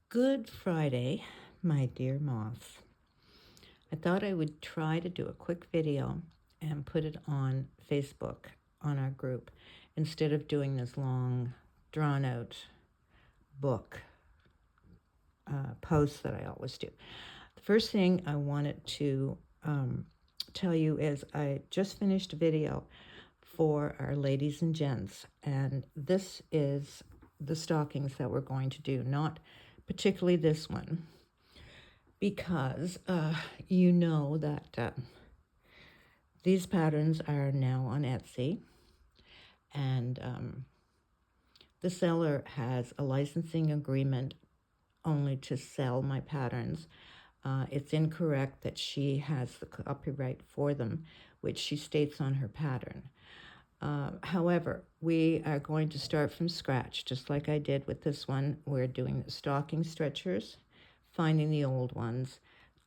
Good Friday, my dear Moth. I thought I would try to do a quick video and put it on Facebook on our group instead of doing this long, drawn out book post that I always do. The first thing I wanted to tell you is I just finished a video for our ladies and gents, and this is the stockings that we're going to do, not particularly this one, because you know that these patterns are now on Etsy, and the seller has a licensing agreement only to sell my patterns. It's incorrect that she has the copyright for them, which she states on her pattern. However, we are going to start from scratch, just like I did with this one. We're doing the stocking stretchers, finding the old ones,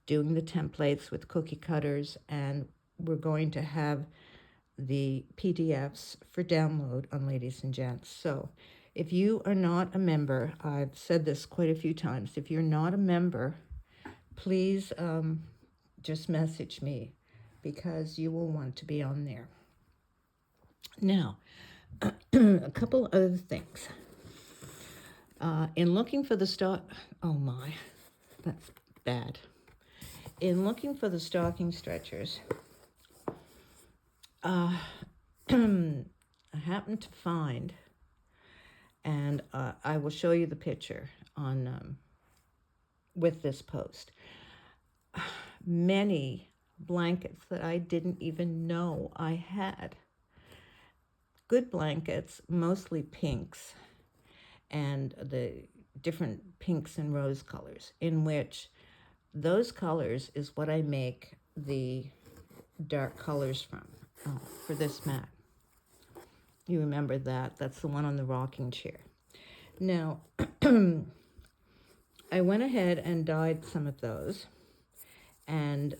doing the templates with cookie cutters, and we're going to have the PDFs for download on Ladies and Gents. So if you are not a member, I've said this quite a few times, if you're not a member, please just message me because you will want to be on there. Now, a couple other things. In looking for the oh my, that's bad. In looking for the stocking stretchers, I happened to find, and I will show you the picture on with this post, many blankets that I didn't even know I had. Good blankets, mostly pinks, and the different pinks and rose colors, in which those colors is what I make the dark colors from for this mat. You remember that? That's the one on the rocking chair. Now, I went ahead and dyed some of those, and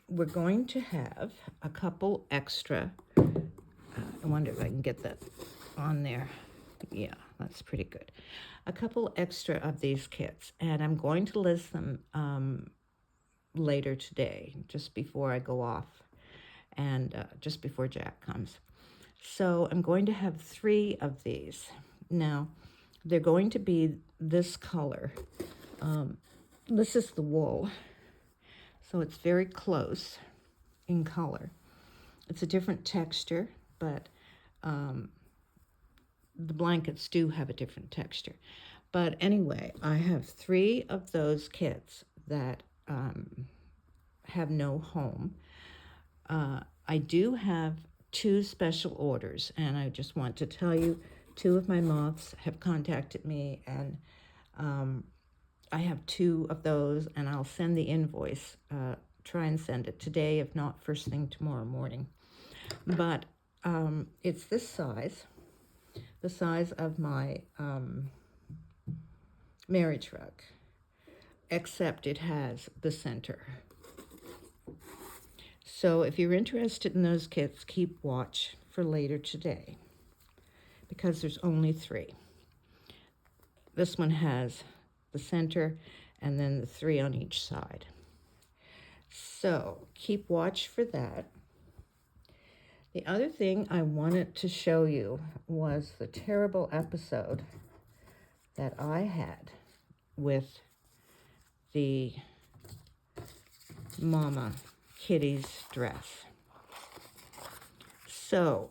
we're going to have a couple extra. I wonder if I can get that on there. Yeah, that's pretty good. A couple extra of these kits, and I'm going to list them later today, just before I go off, and just before Jack comes. So I'm going to have 3 of these. Now, they're going to be this color. This is the wool, so it's very close in color. It's a different texture, but the blankets do have a different texture. But anyway, I have 3 of those kits that have no home. I do have 2 special orders, and I just want to tell you, 2 of my moths have contacted me, and I have 2 of those, and I'll send the invoice, try and send it today, if not first thing tomorrow morning. But it's this size, the size of my marriage rug, except it has the center. So if you're interested in those kits, keep watch for later today, because there's only 3. This one has the center and then the 3 on each side. So keep watch for that. The other thing I wanted to show you was the terrible episode that I had with the Mama Kitty's dress. So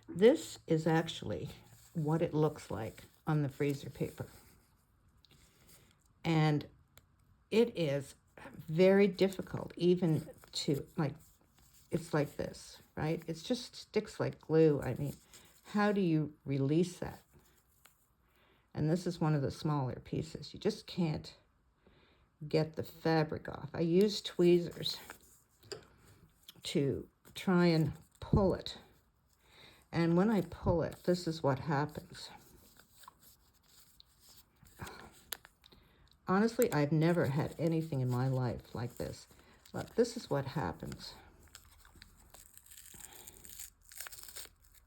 this is actually what it looks like on the freezer paper. And it is very difficult even to, like, it's like this, right? It just sticks like glue. I mean, how do you release that? And this is one of the smaller pieces. You just can't get the fabric off. I use tweezers to try and pull it. And when I pull it, this is what happens. Honestly, I've never had anything in my life like this. Look, this is what happens.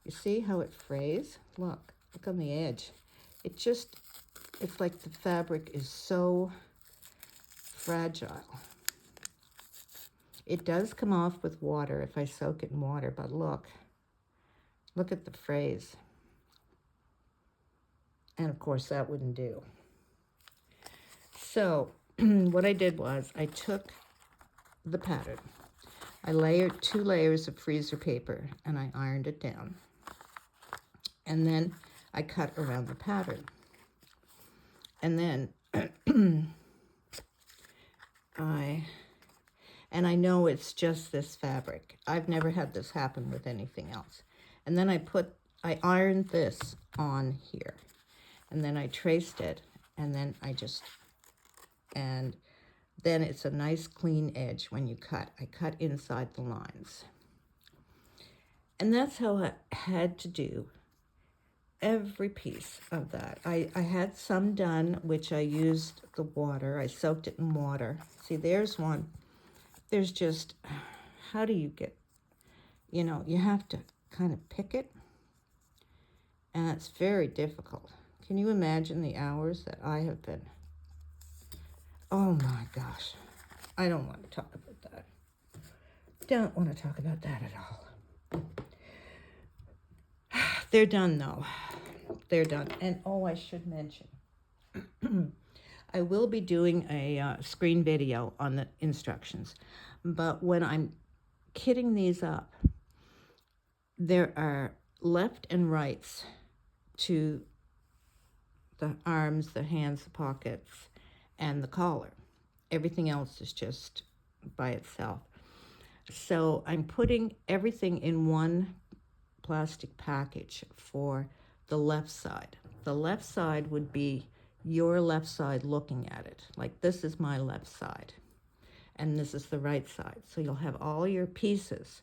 You see how it frays? Look on the edge. It just it's like the fabric is so fragile. It does come off with water if I soak it in water, but look at the frays. And of course that wouldn't do. So what I did was I took the pattern. I layered 2 layers of freezer paper and I ironed it down. And then I cut around the pattern. And then I know it's just this fabric. I've never had this happen with anything else. And then I ironed this on here. And then I traced it, and then then it's a nice clean edge when you cut. I cut inside the lines. And that's how I had to do every piece of that. I had some done, which I used the water. I soaked it in water. See, there's one. There's just, how do you get, you have to kind of pick it. And it's very difficult. Can you imagine the hours that I have been? Oh my gosh. I don't want to talk about that. Don't want to talk about that at all. They're done though. They're done. And oh, I should mention, I will be doing a screen video on the instructions. But when I'm kitting these up, there are left and rights to the arms, the hands, the pockets, and the collar. Everything else is just by itself. So I'm putting everything in one plastic package for the left side. The left side would be your left side looking at it. Like this is my left side, and this is the right side. So you'll have all your pieces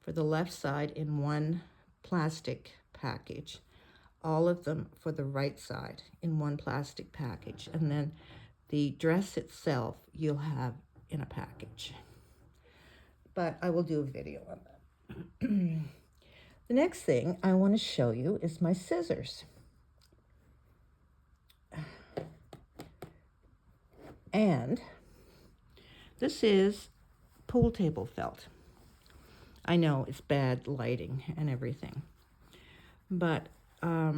for the left side in one plastic package, all of them for the right side in one plastic package, and then the dress itself you'll have in a package. But I will do a video on that. The next thing I want to show you is my scissors. And this is pool table felt. I know it's bad lighting and everything, but I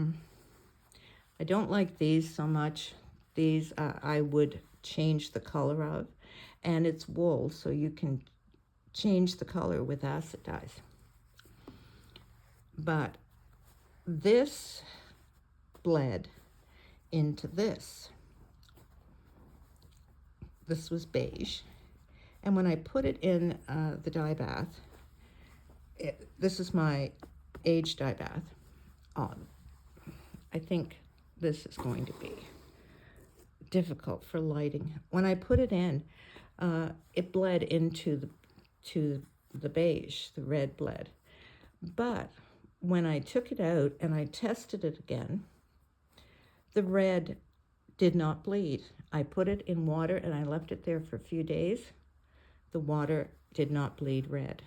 don't like these so much. These I would change the color of, and it's wool, so you can change the color with acid dyes. But this bled into this. This was beige. And when I put it in the dye bath, this is my age dye bath. I think this is going to be difficult for lighting. When I put it in, it bled into the beige, the red bled. But when I took it out and I tested it again, the red did not bleed. I put it in water and I left it there for a few days. The water did not bleed red,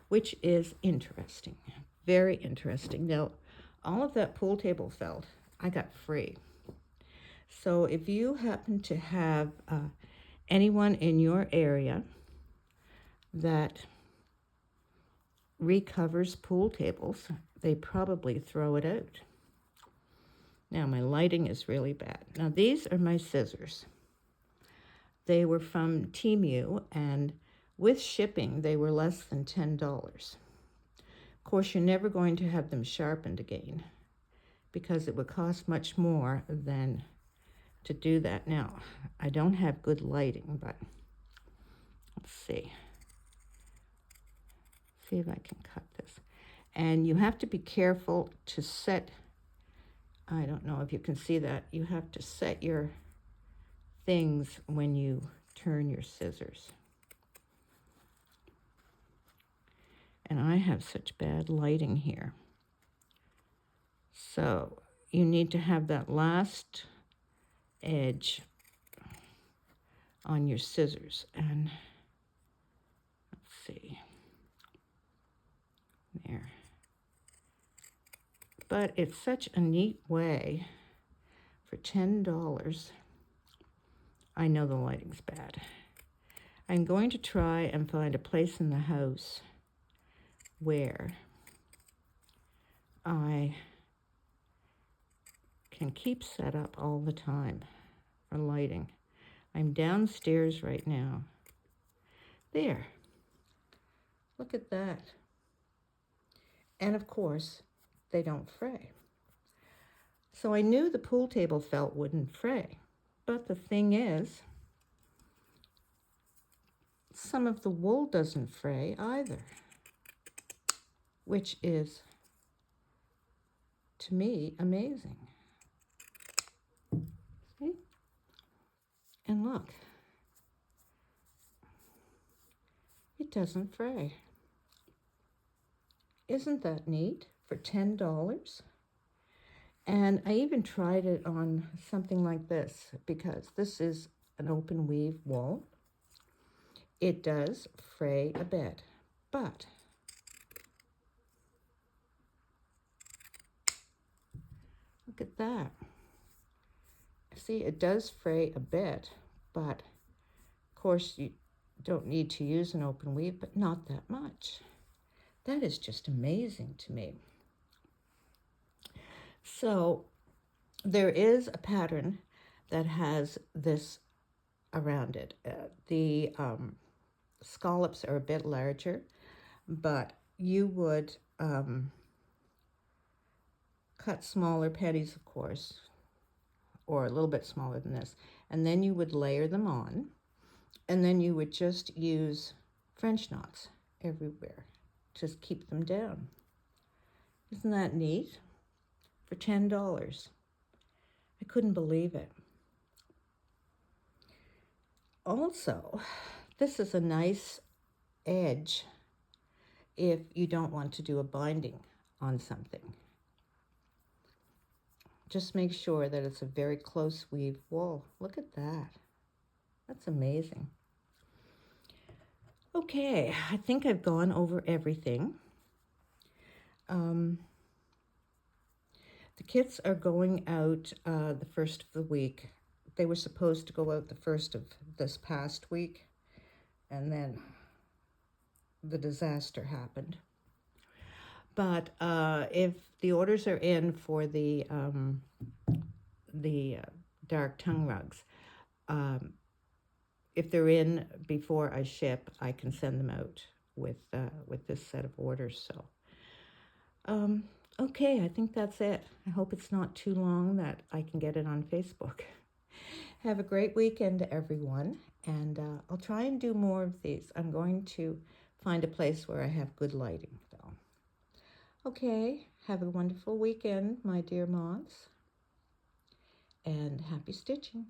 which is interesting, very interesting. Now, all of that pool table felt I got free. So if you happen to have anyone in your area that recovers pool tables, they probably throw it out. Now my lighting is really bad. Now these are my scissors. They were from Temu, and with shipping they were less than $10. Of course, you're never going to have them sharpened again because it would cost much more than to do that. Now, I don't have good lighting, but let's see. See if I can cut this. And you have to be careful to set, I don't know if you can see that, you have to set your things when you turn your scissors. And I have such bad lighting here. So you need to have that last edge on your scissors. And let's see. There. But it's such a neat way for $10. I know the lighting's bad. I'm going to try and find a place in the house where I can keep set up all the time for lighting. I'm downstairs right now. There. Look at that. And of course, they don't fray. So I knew the pool table felt wouldn't fray. But the thing is, some of the wool doesn't fray either, which is, to me, amazing. See? And look, it doesn't fray. Isn't that neat for $10? And I even tried it on something like this, because this is an open weave wool. It does fray a bit, but look at that. See, it does fray a bit, but of course you don't need to use an open weave, but not that much. That is just amazing to me. So there is a pattern that has this around it. The scallops are a bit larger, but you would cut smaller petties, of course, or a little bit smaller than this, and then you would layer them on, and then you would just use French knots everywhere to keep them down. Isn't that neat? For $10. I couldn't believe it. Also, this is a nice edge if you don't want to do a binding on something. Just make sure that it's a very close weave wool. Look at that. That's amazing. Okay, I think I've gone over everything. The kids are going out the first of the week. They were supposed to go out the first of this past week, and then the disaster happened. But if the orders are in for the dark tongue rugs, if they're in before I ship, I can send them out with this set of orders. So, okay, I think that's it. I hope it's not too long, that I can get it on Facebook. Have a great weekend, everyone, and I'll try and do more of these. I'm going to find a place where I have good lighting, though. Okay, have a wonderful weekend, my dear moths, and happy stitching.